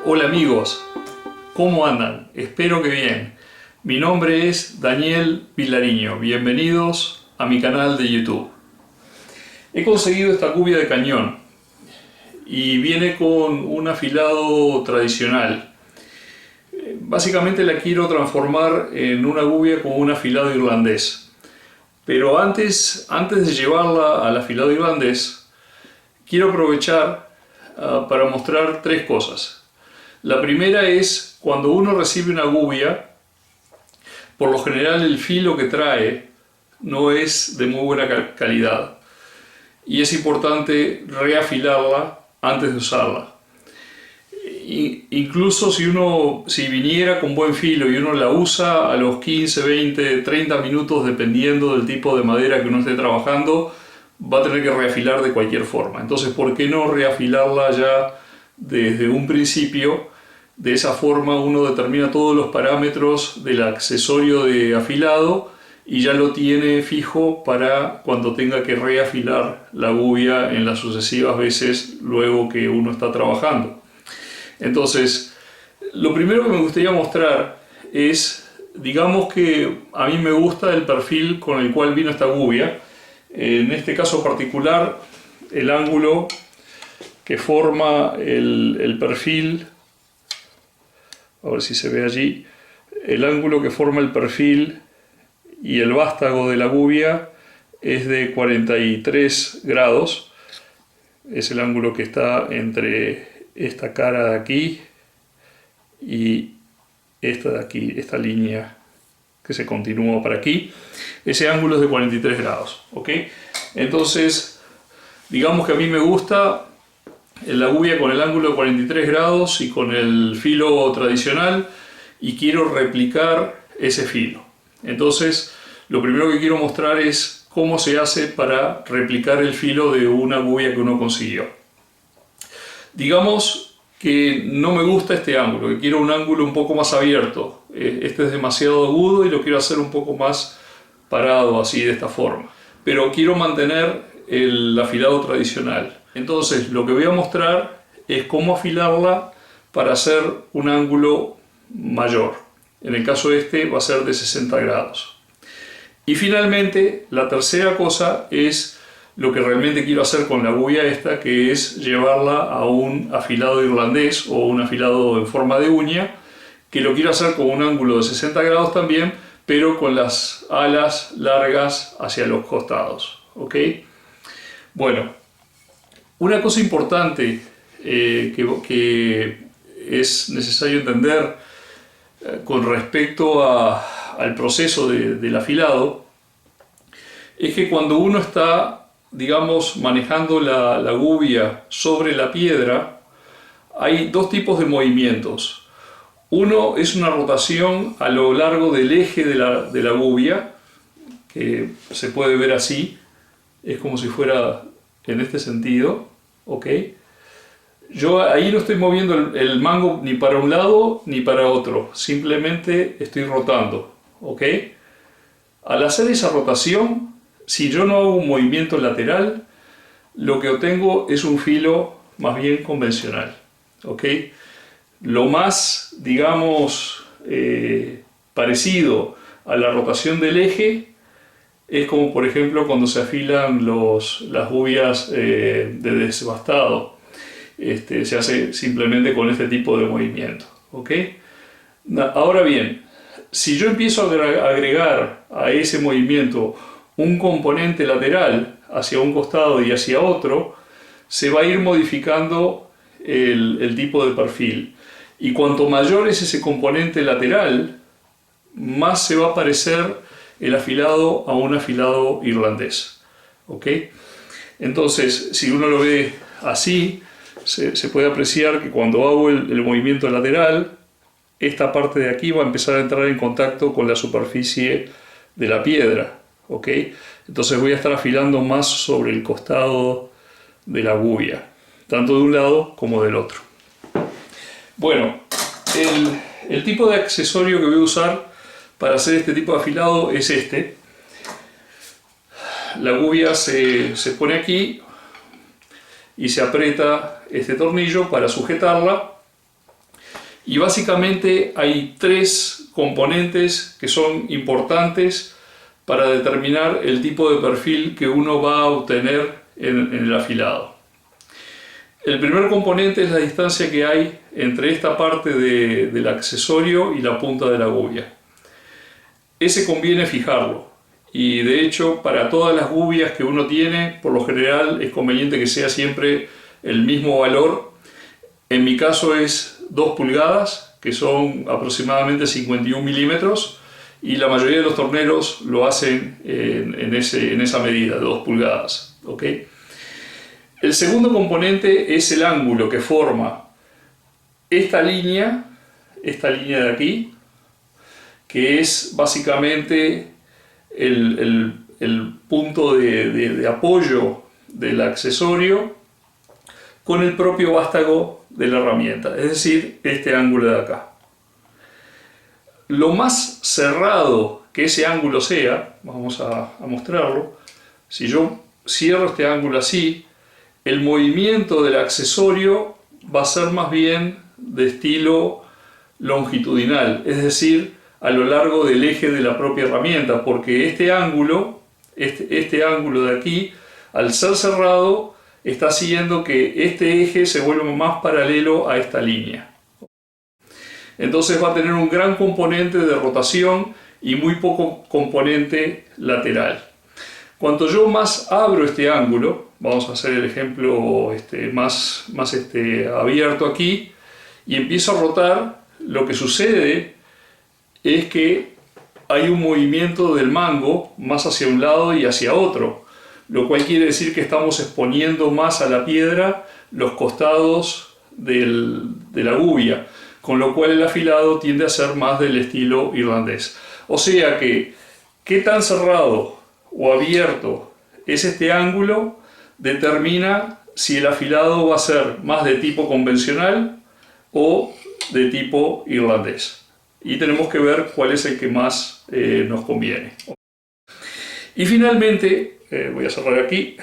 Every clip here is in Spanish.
Hola amigos, ¿cómo andan? Espero que bien. Mi nombre es Daniel Vilariño, bienvenidos a mi canal de YouTube. He conseguido esta cubia de cañón y viene con un afilado tradicional. Básicamente la quiero transformar en una cubia con un afilado irlandés. Pero antes de llevarla al afilado irlandés, quiero aprovechar para mostrar tres cosas. La primera es, cuando uno recibe una gubia, por lo general el filo que trae no es de muy buena calidad y es importante reafilarla antes de usarla. Incluso si viniera con buen filo y uno la usa a los 15, 20, 30 minutos, dependiendo del tipo de madera que uno esté trabajando, va a tener que reafilar de cualquier forma. Entonces, ¿por qué no reafilarla ya desde un principio? De esa forma uno determina todos los parámetros del accesorio de afilado y ya lo tiene fijo para cuando tenga que reafilar la gubia en las sucesivas veces luego que uno está trabajando. Entonces, lo primero que me gustaría mostrar es, digamos que a mí me gusta el perfil con el cual vino esta gubia. En este caso particular, el ángulo que forma el perfil, a ver si se ve allí, el ángulo que forma el perfil y el vástago de la gubia es de 43 grados. Es el ángulo que está entre esta cara de aquí y esta de aquí, esta línea que se continúa para aquí. Ese ángulo es de 43 grados, ¿ok? Entonces, digamos que a mí me gusta la gubia con el ángulo de 43 grados y con el filo tradicional, y quiero replicar ese filo. Entonces, lo primero que quiero mostrar es cómo se hace para replicar el filo de una gubia que uno consiguió. Digamos que no me gusta este ángulo, que quiero un ángulo un poco más abierto. Este es demasiado agudo y lo quiero hacer un poco más parado, así, de esta forma. Pero quiero mantener el afilado tradicional. Entonces, lo que voy a mostrar es cómo afilarla para hacer un ángulo mayor. En el caso este va a ser de 60 grados. Y finalmente, la tercera cosa es lo que realmente quiero hacer con la gubia esta, que es llevarla a un afilado irlandés o un afilado en forma de uña, que lo quiero hacer con un ángulo de 60 grados también, pero con las alas largas hacia los costados, ¿ok? Bueno, una cosa importante que es necesario entender con respecto al proceso del afilado es que cuando uno está, digamos, manejando la gubia sobre la piedra, hay dos tipos de movimientos. Uno es una rotación a lo largo del eje de la gubia, que se puede ver así, es como si fuera en este sentido, ¿ok? Yo ahí no estoy moviendo el mango ni para un lado ni para otro, simplemente estoy rotando, ¿ok? Al hacer esa rotación, si yo no hago un movimiento lateral, lo que obtengo es un filo más bien convencional, ¿ok? Lo más, digamos, parecido a la rotación del eje es como, por ejemplo, cuando se afilan las gubias de desbastado. Se hace simplemente con este tipo de movimiento, ¿ok? Ahora bien, si yo empiezo a agregar a ese movimiento un componente lateral hacia un costado y hacia otro, se va a ir modificando el tipo de perfil. Y cuanto mayor es ese componente lateral, más se va a parecer el afilado a un afilado irlandés, ¿ok? Entonces, si uno lo ve así, se puede apreciar que cuando hago el movimiento lateral, esta parte de aquí va a empezar a entrar en contacto con la superficie de la piedra, ¿ok? Entonces voy a estar afilando más sobre el costado de la gubia, tanto de un lado como del otro. Bueno, el tipo de accesorio que voy a usar para hacer este tipo de afilado es este. La gubia se pone aquí y se aprieta este tornillo para sujetarla, Y básicamente hay tres componentes que son importantes para determinar el tipo de perfil que uno va a obtener en el afilado. El primer componente es la distancia que hay entre esta parte del accesorio y la punta de la gubia. Ese conviene fijarlo, y de hecho para todas las gubias que uno tiene, por lo general es conveniente que sea siempre el mismo valor. En mi caso es 2 pulgadas, que son aproximadamente 51 milímetros, y la mayoría de los torneros lo hacen en esa medida, 2 pulgadas. ¿Okay? El segundo componente es el ángulo que forma esta línea de aquí, que es básicamente el punto de apoyo del accesorio con el propio vástago de la herramienta, es decir, este ángulo de acá. Lo más cerrado que ese ángulo sea, vamos a mostrarlo, si yo cierro este ángulo así, el movimiento del accesorio va a ser más bien de estilo longitudinal, es decir, a lo largo del eje de la propia herramienta, porque este ángulo de aquí, al ser cerrado, está haciendo que este eje se vuelva más paralelo a esta línea. Entonces va a tener un gran componente de rotación y muy poco componente lateral. Cuanto yo más abro este ángulo, vamos a hacer el ejemplo más abierto aquí, y empiezo a rotar, lo que sucede es que hay un movimiento del mango más hacia un lado y hacia otro, lo cual quiere decir que estamos exponiendo más a la piedra los costados de la gubia, con lo cual el afilado tiende a ser más del estilo irlandés. O sea que, qué tan cerrado o abierto es este ángulo determina si el afilado va a ser más de tipo convencional o de tipo irlandés. Y tenemos que ver cuál es el que más nos conviene. Y finalmente, voy a cerrar aquí,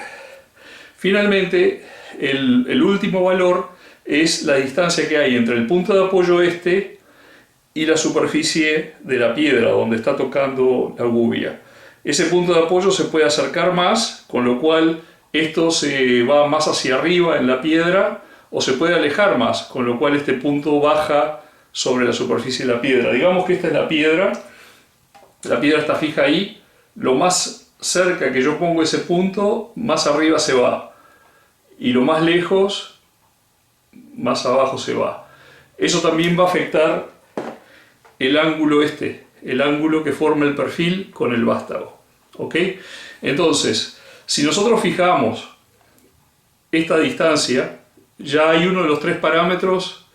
finalmente el último valor es la distancia que hay entre el punto de apoyo y la superficie de la piedra donde está tocando la gubia. Ese punto de apoyo se puede acercar más, con lo cual esto se va más hacia arriba en la piedra, o se puede alejar más, con lo cual este punto baja sobre la superficie de la piedra. Digamos que esta es la piedra está fija ahí, lo más cerca que yo pongo ese punto, más arriba se va, y lo más lejos, más abajo se va. Eso también va a afectar el ángulo el ángulo que forma el perfil con el vástago. ¿Ok? Entonces, si nosotros fijamos esta distancia, ya hay uno de los tres parámetros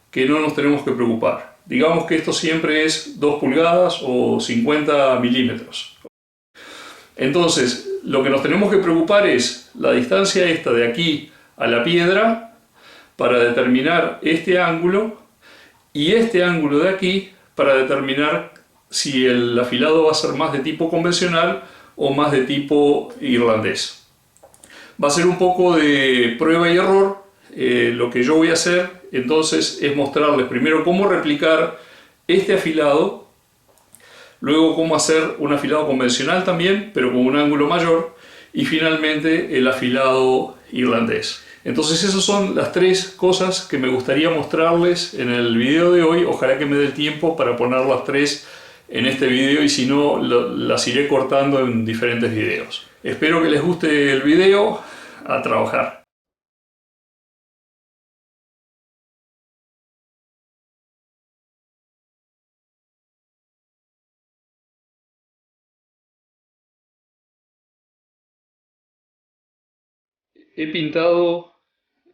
que no nos tenemos que preocupar. Digamos que esto siempre es 2 pulgadas o 50 milímetros. Entonces, lo que nos tenemos que preocupar es la distancia esta de aquí a la piedra para determinar este ángulo, y este ángulo de aquí para determinar si el afilado va a ser más de tipo convencional o más de tipo irlandés. Va a ser un poco de prueba y error. Lo que yo voy a hacer entonces es mostrarles primero cómo replicar este afilado, luego cómo hacer un afilado convencional también, pero con un ángulo mayor, y finalmente el afilado irlandés. Entonces esas son las tres cosas que me gustaría mostrarles en el video de hoy. Ojalá que me dé el tiempo para poner las tres en este video, y si no, las iré cortando en diferentes videos. Espero que les guste el video. A trabajar. He pintado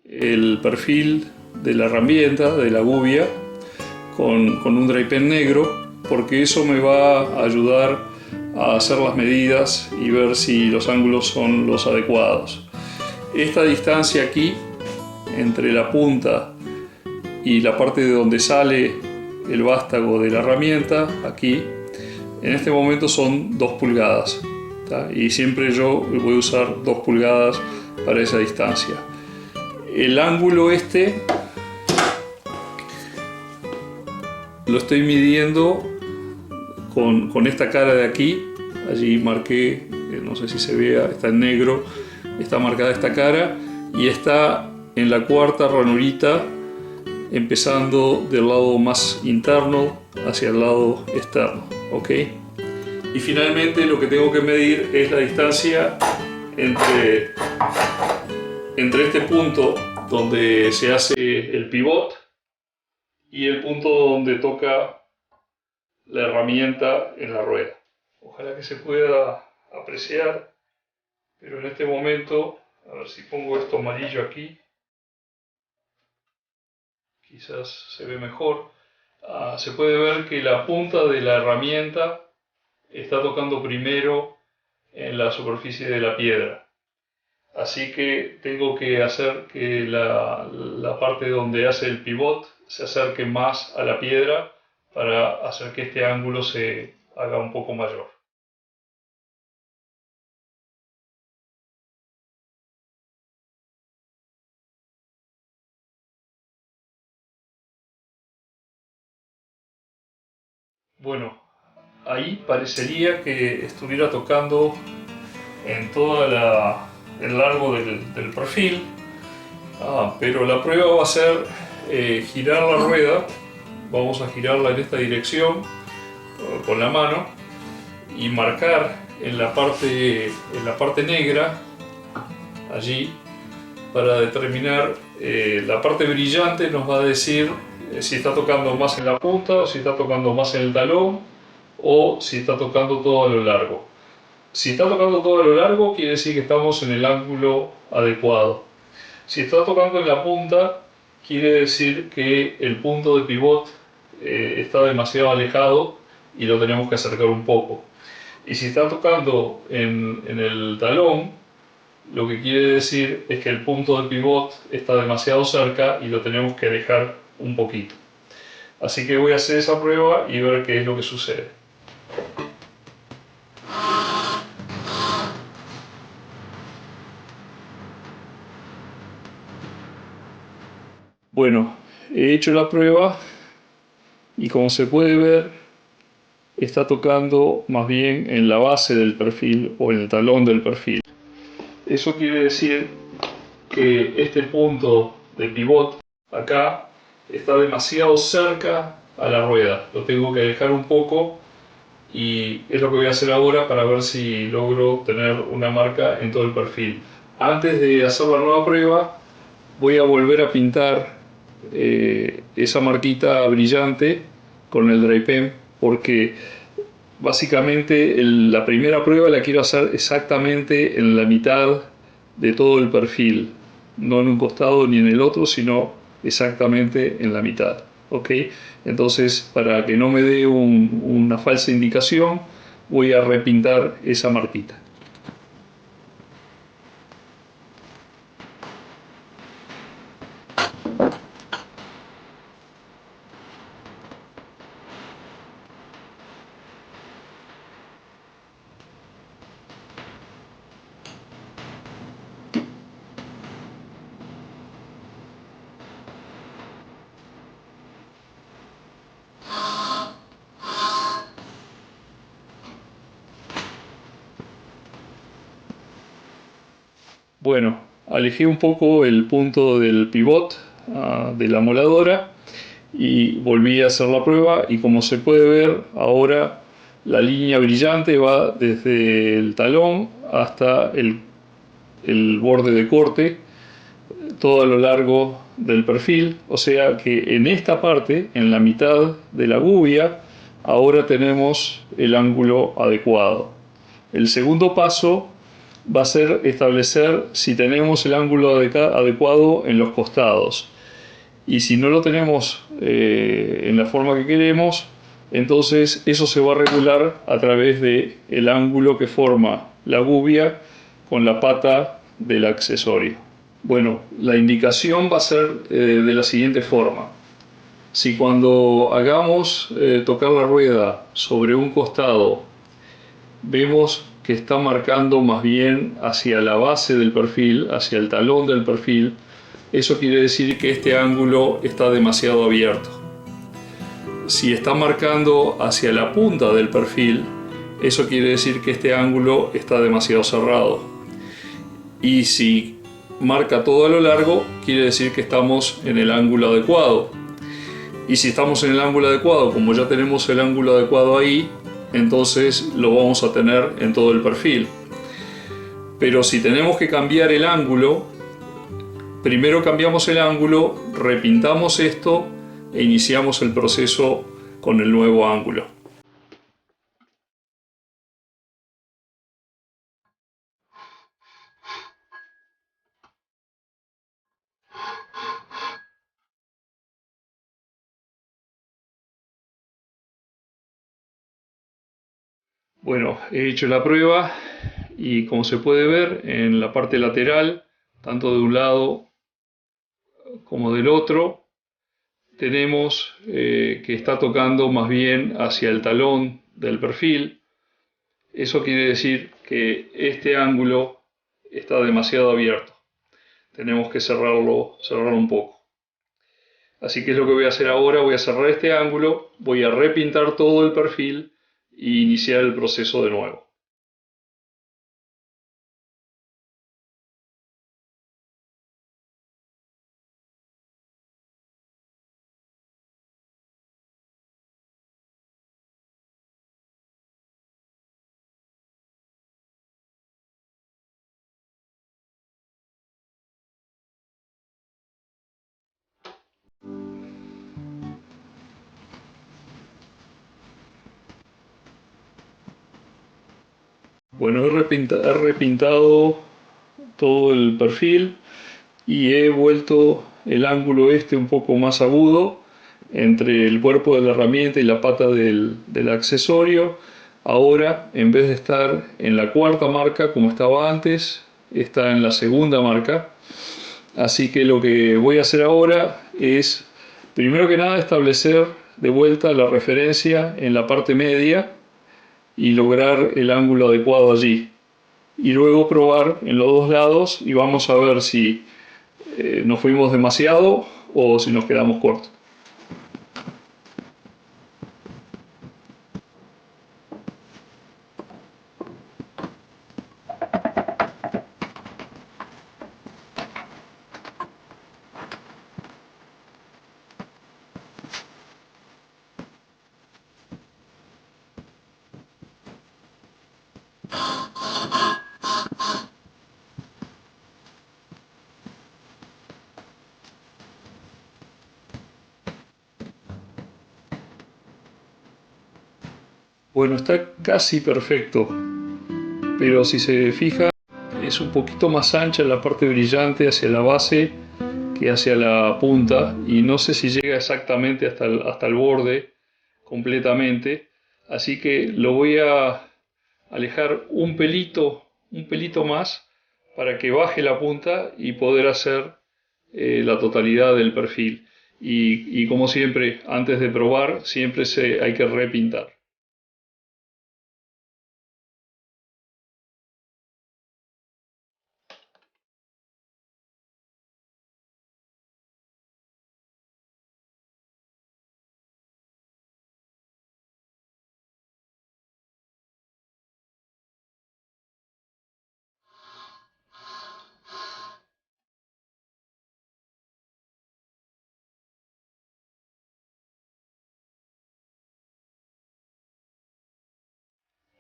el perfil de la herramienta, de la gubia, con un dry pen negro, porque eso me va a ayudar a hacer las medidas y ver si los ángulos son los adecuados. Esta distancia aquí, entre la punta y la parte de donde sale el vástago de la herramienta, aquí, en este momento son 2 pulgadas, ¿tá? Y siempre yo voy a usar 2 pulgadas para esa distancia. El ángulo Lo estoy midiendo con esta cara de aquí. Allí marqué, no sé si se vea, está en negro, está marcada esta cara y está en la cuarta ranurita, empezando del lado más interno hacia el lado externo, ¿ok? Y finalmente lo que tengo que medir es la distancia entre este punto donde se hace el pivot y el punto donde toca la herramienta en la rueda. Ojalá que se pueda apreciar, pero en este momento, a ver si pongo esto amarillo aquí, quizás se ve mejor. Se puede ver que la punta de la herramienta está tocando primero en la superficie de la piedra. Así que tengo que hacer que la parte donde hace el pivot se acerque más a la piedra para hacer que este ángulo se haga un poco mayor. Bueno, ahí parecería que estuviera tocando en todo el largo del perfil, pero la prueba va a ser girar la rueda. Vamos a girarla en esta dirección con la mano y marcar en la parte negra, allí, para determinar la parte brillante. Nos va a decir si está tocando más en la punta o si está tocando más en el talón o si está tocando todo a lo largo. Si está tocando todo a lo largo, quiere decir que estamos en el ángulo adecuado. Si está tocando en la punta, quiere decir que el punto de pivot está demasiado alejado y lo tenemos que acercar un poco. Y si está tocando en el talón, lo que quiere decir es que el punto de pivot está demasiado cerca y lo tenemos que alejar un poquito. Así que voy a hacer esa prueba y ver qué es lo que sucede. Bueno, he hecho la prueba y como se puede ver, está tocando más bien en la base del perfil o en el talón del perfil. Eso quiere decir que este punto de pivot acá está demasiado cerca a la rueda. Lo tengo que alejar un poco y es lo que voy a hacer ahora para ver si logro tener una marca en todo el perfil. Antes de hacer la nueva prueba, voy a volver a pintar esa marquita brillante con el dry pen, porque básicamente la primera prueba la quiero hacer exactamente en la mitad de todo el perfil, no en un costado ni en el otro, sino exactamente en la mitad. ¿Ok? Entonces, para que no me dé una falsa indicación, voy a repintar esa marquita. Bueno, alejé un poco el punto del pivot de la moladora y volví a hacer la prueba, y como se puede ver ahora, la línea brillante va desde el talón hasta el borde de corte, todo a lo largo del perfil. O sea que en esta parte, en la mitad de la gubia, ahora tenemos el ángulo adecuado. El segundo paso va a ser establecer si tenemos el ángulo adecuado en los costados, y si no lo tenemos en la forma que queremos, entonces eso se va a regular a través del ángulo que forma la gubia con la pata del accesorio. Bueno, la indicación va a ser de la siguiente forma. Si cuando hagamos tocar la rueda sobre un costado vemos que está marcando más bien hacia la base del perfil, hacia el talón del perfil, eso quiere decir que este ángulo está demasiado abierto. si está marcando hacia la punta del perfil, eso quiere decir que este ángulo está demasiado cerrado. Y si marca todo a lo largo, quiere decir que estamos en el ángulo adecuado. Y si estamos en el ángulo adecuado, como ya tenemos el ángulo adecuado ahí, entonces lo vamos a tener en todo el perfil. Pero si tenemos que cambiar el ángulo, primero cambiamos el ángulo, repintamos esto e iniciamos el proceso con el nuevo ángulo. Bueno, he hecho la prueba y como se puede ver en la parte lateral, tanto de un lado como del otro, tenemos que está tocando más bien hacia el talón del perfil. Eso quiere decir que este ángulo está demasiado abierto. Tenemos que cerrarlo un poco. Así que es lo que voy a hacer ahora. Voy a cerrar este ángulo, voy a repintar todo el perfil e iniciar el proceso de nuevo. Bueno, he repintado todo el perfil y he vuelto el ángulo este un poco más agudo entre el cuerpo de la herramienta y la pata del accesorio. Ahora, en vez de estar en la cuarta marca como estaba antes, está en la segunda marca. Así que lo que voy a hacer ahora es, primero que nada, establecer de vuelta la referencia en la parte media y lograr el ángulo adecuado allí. Y luego probar en los dos lados y vamos a ver si nos fuimos demasiado o si nos quedamos cortos. Bueno, está casi perfecto, pero si se fija es un poquito más ancha en la parte brillante hacia la base que hacia la punta y no sé si llega exactamente hasta el borde completamente, así que lo voy a alejar un pelito más para que baje la punta y poder hacer la totalidad del perfil. Y como siempre, antes de probar, siempre hay que repintar.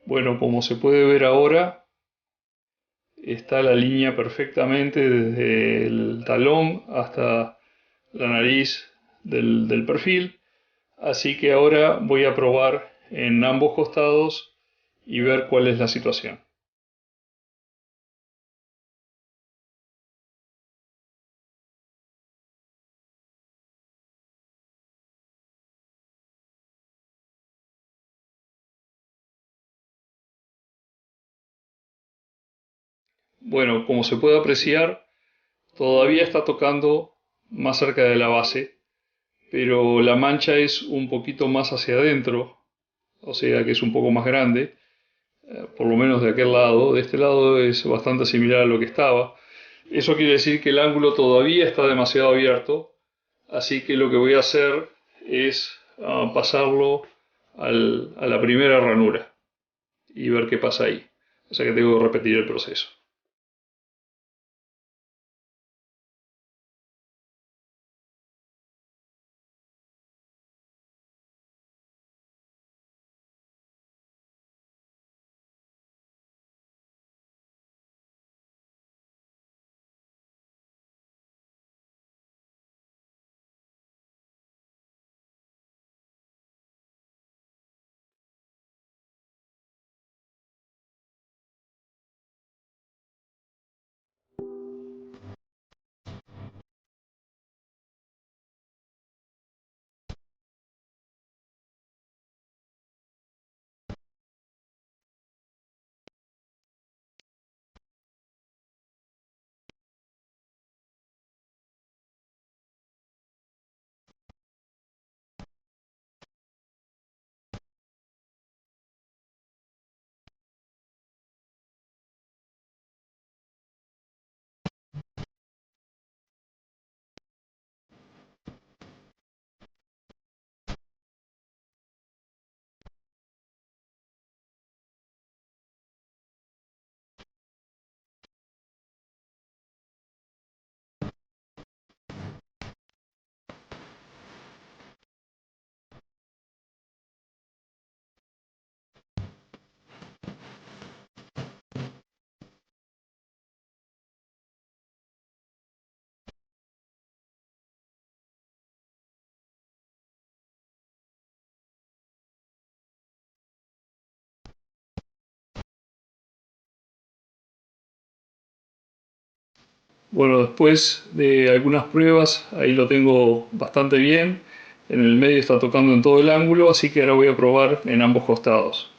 Bueno, como se puede ver ahora, está la línea perfectamente desde el talón hasta la nariz del perfil. Así que ahora voy a probar en ambos costados y ver cuál es la situación. Bueno, como se puede apreciar, todavía está tocando más cerca de la base, pero la mancha es un poquito más hacia adentro, o sea que es un poco más grande, por lo menos de aquel lado. De este lado es bastante similar a lo que estaba. Eso quiere decir que el ángulo todavía está demasiado abierto, así que lo que voy a hacer es pasarlo a la primera ranura y ver qué pasa ahí. O sea que tengo que repetir el proceso. Bueno, después de algunas pruebas, ahí lo tengo bastante bien. En el medio está tocando en todo el ángulo, así que ahora voy a probar en ambos costados.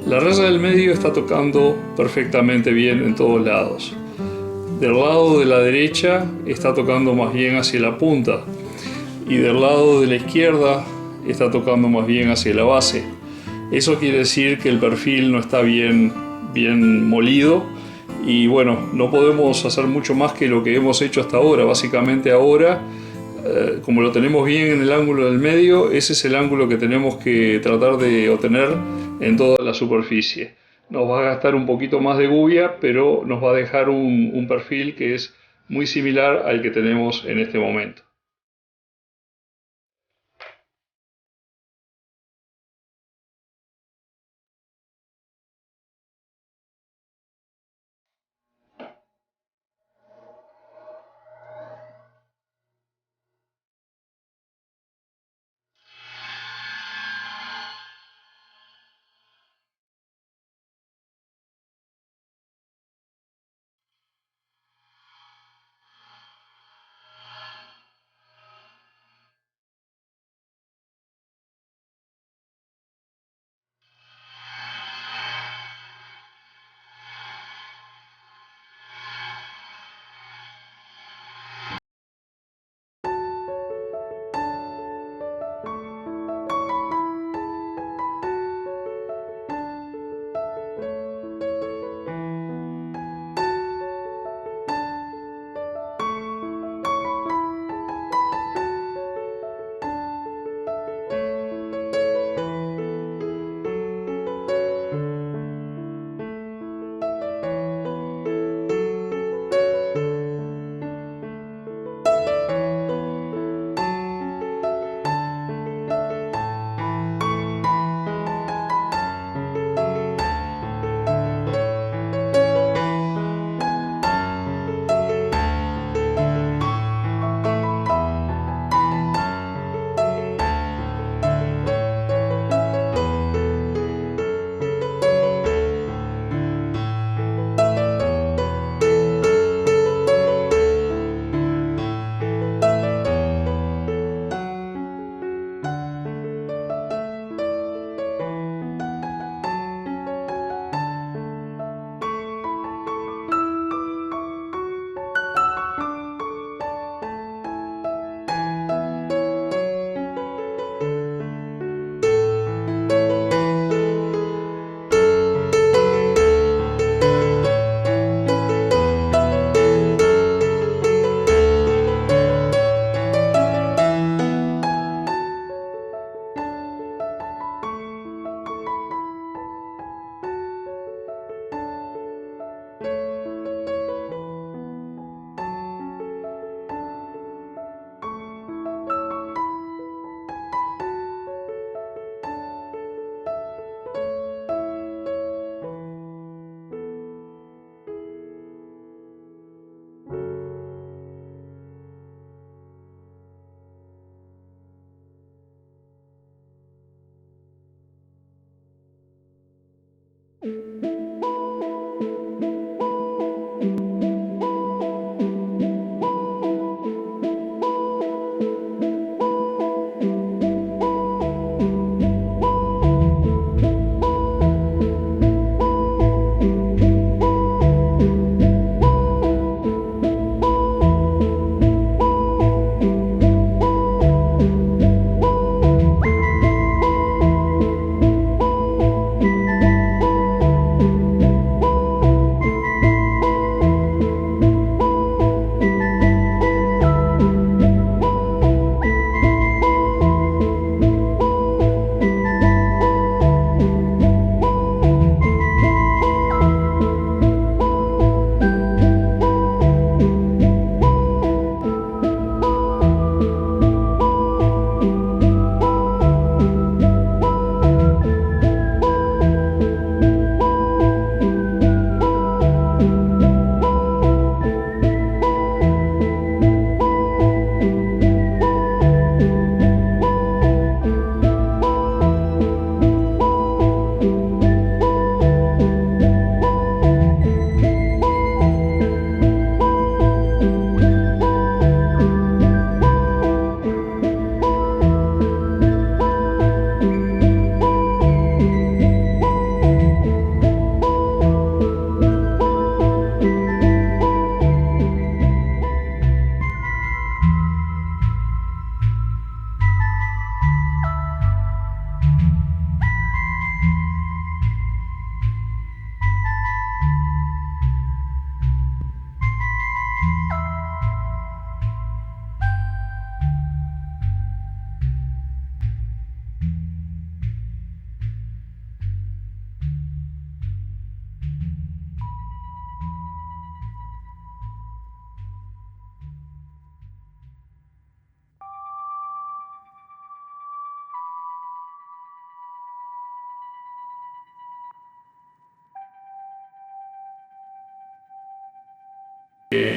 La raya del medio está tocando perfectamente bien en todos lados. Del lado de la derecha está tocando más bien hacia la punta y del lado de la izquierda está tocando más bien hacia la base. Eso quiere decir que el perfil no está bien molido y bueno, no podemos hacer mucho más que lo que hemos hecho hasta ahora. Básicamente ahora, como lo tenemos bien en el ángulo del medio, ese es el ángulo que tenemos que tratar de obtener en toda la superficie. Nos va a gastar un poquito más de gubia, pero nos va a dejar un perfil que es muy similar al que tenemos en este momento.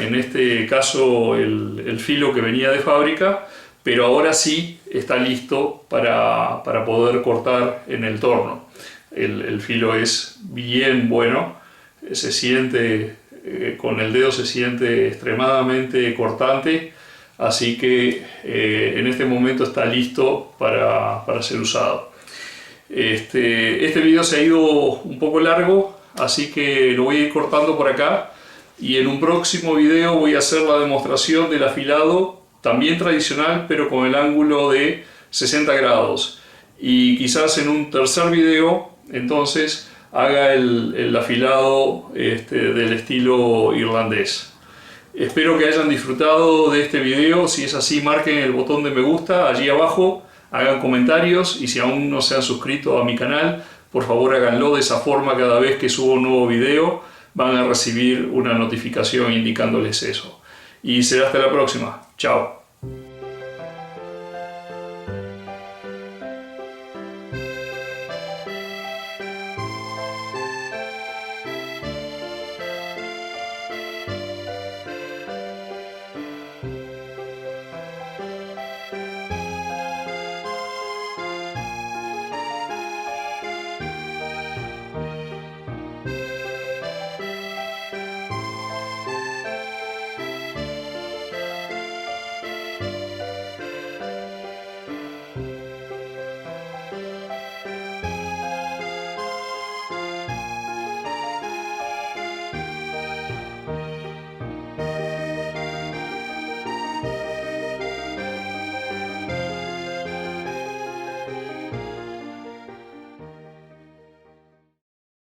en este caso el filo que venía de fábrica, pero ahora sí está listo para poder cortar en el torno. El filo es bien bueno, se siente, con el dedo se siente extremadamente cortante, así que en este momento está listo para ser usado. Este video se ha ido un poco largo, así que lo voy a ir cortando por acá, y en un próximo video voy a hacer la demostración del afilado, también tradicional, pero con el ángulo de 60 grados. Y quizás en un tercer video, entonces, haga el afilado del estilo irlandés. Espero que hayan disfrutado de este video. Si es así, marquen el botón de me gusta allí abajo, hagan comentarios, y si aún no se han suscrito a mi canal, por favor háganlo. De esa forma, cada vez que subo un nuevo video van a recibir una notificación indicándoles eso. Y será hasta la próxima. Chao.